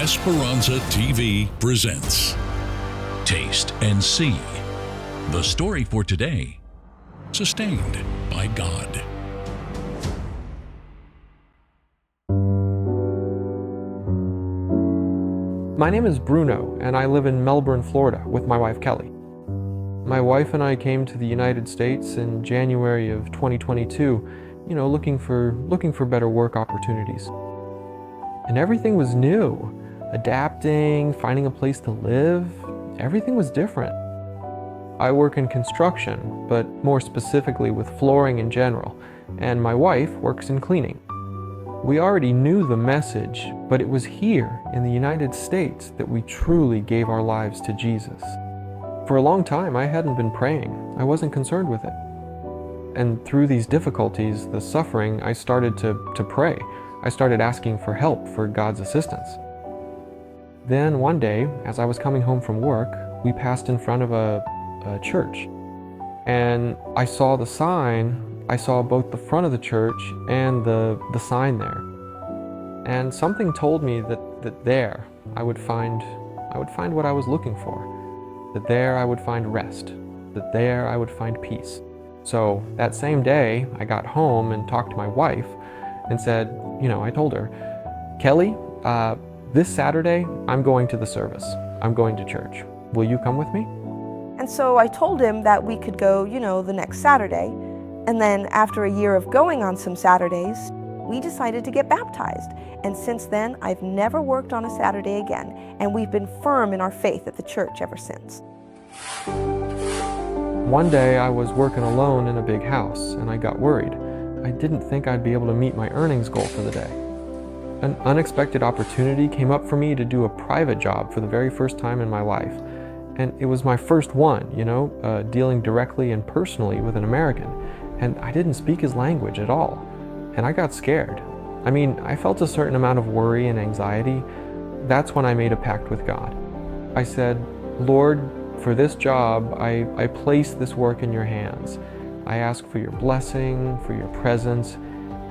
Esperanza TV presents Taste and See. The story for today, sustained by God. My name is Bruno, and I live in Melbourne, Florida, with my wife, Kelly. My wife and I came to the United States in January of 2022, looking for better work opportunities. And everything was new. Adapting, finding a place to live, everything was different. I work in construction, but more specifically with flooring in general, and my wife works in cleaning. We already knew the message, but it was here in the United States that we truly gave our lives to Jesus. For a long time, I hadn't been praying. I wasn't concerned with it. And through these difficulties, the suffering, I started to pray. I started asking for help, for God's assistance. Then one day, as I was coming home from work, we passed in front of a church. And I saw the sign. I saw both the front of the church and the sign there. And something told me that there I would find what I was looking for. That there I would find rest. That there I would find peace. So that same day, I got home and talked to my wife and said, I told her, Kelly, this Saturday, I'm going to the service. I'm going to church. Will you come with me? And so I told him that we could go, the next Saturday. And then after a year of going on some Saturdays, we decided to get baptized. And since then, I've never worked on a Saturday again. And we've been firm in our faith at the church ever since. One day I was working alone in a big house and I got worried. I didn't think I'd be able to meet my earnings goal for the day. An unexpected opportunity came up for me to do a private job for the very first time in my life. And it was my first one, dealing directly and personally with an American. And I didn't speak his language at all. And I got scared. I felt a certain amount of worry and anxiety. That's when I made a pact with God. I said, Lord, for this job, I place this work in your hands. I ask for your blessing, for your presence,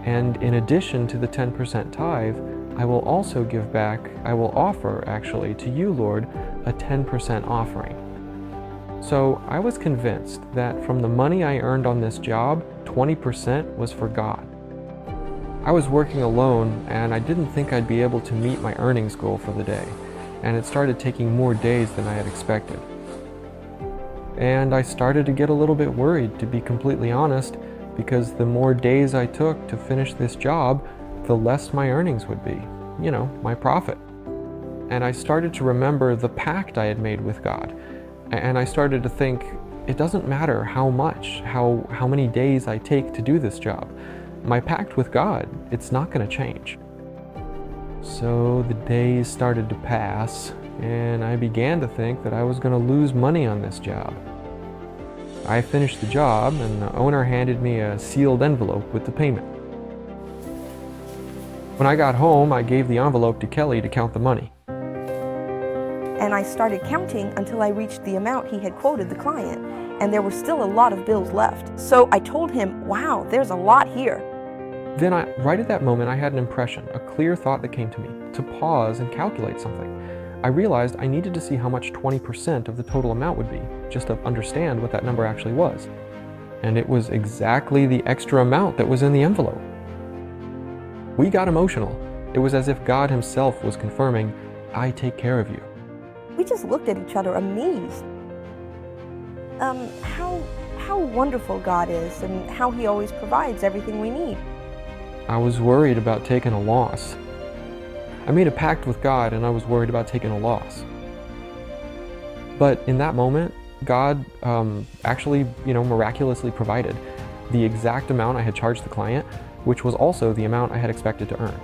and in addition to the 10% tithe, I will also give back, I will offer actually to you, Lord, a 10% offering. So I was convinced that from the money I earned on this job, 20% was for God. I was working alone and I didn't think I'd be able to meet my earnings goal for the day, and it started taking more days than I had expected. And I started to get a little bit worried, to be completely honest, because the more days I took to finish this job, the less my earnings would be, my profit. And I started to remember the pact I had made with God. And I started to think, it doesn't matter how much, how many days I take to do this job. My pact with God, it's not going to change. So the days started to pass, and I began to think that I was going to lose money on this job. I finished the job, and the owner handed me a sealed envelope with the payment. When I got home, I gave the envelope to Kelly to count the money. And I started counting until I reached the amount he had quoted the client, and there were still a lot of bills left. So I told him, wow, there's a lot here. Then right at that moment, I had an impression, a clear thought that came to me, to pause and calculate something. I realized I needed to see how much 20% of the total amount would be, just to understand what that number actually was. And it was exactly the extra amount that was in the envelope. We got emotional. It was as if God himself was confirming, I take care of you. We just looked at each other amazed. How wonderful God is and how he always provides everything we need. I was worried about taking a loss. I made a pact with God and I was worried about taking a loss. But in that moment, God actually, miraculously provided the exact amount I had charged the client, which was also the amount I had expected to earn.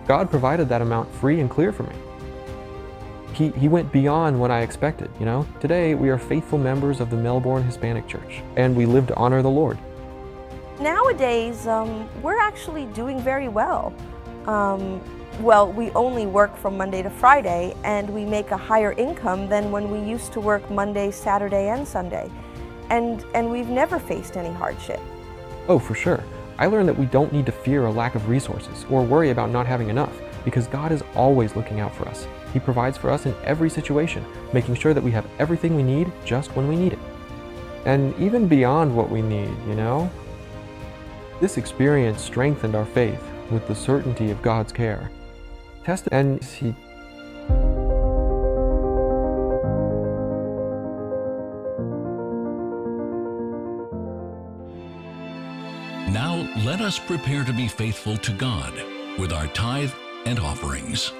God provided that amount free and clear for me. He went beyond what I expected, Today, we are faithful members of the Melbourne Hispanic Church, and we live to honor the Lord. Nowadays, we're actually doing very well. We only work from Monday to Friday, and we make a higher income than when we used to work Monday, Saturday, and Sunday. And we've never faced any hardship. Oh, for sure. I learned that we don't need to fear a lack of resources or worry about not having enough. because God is always looking out for us. He provides for us in every situation, making sure that we have everything we need just when we need it. And even beyond what we need, you know? This experience strengthened our faith with the certainty of God's care. Now let us prepare to be faithful to God with our tithe and offerings.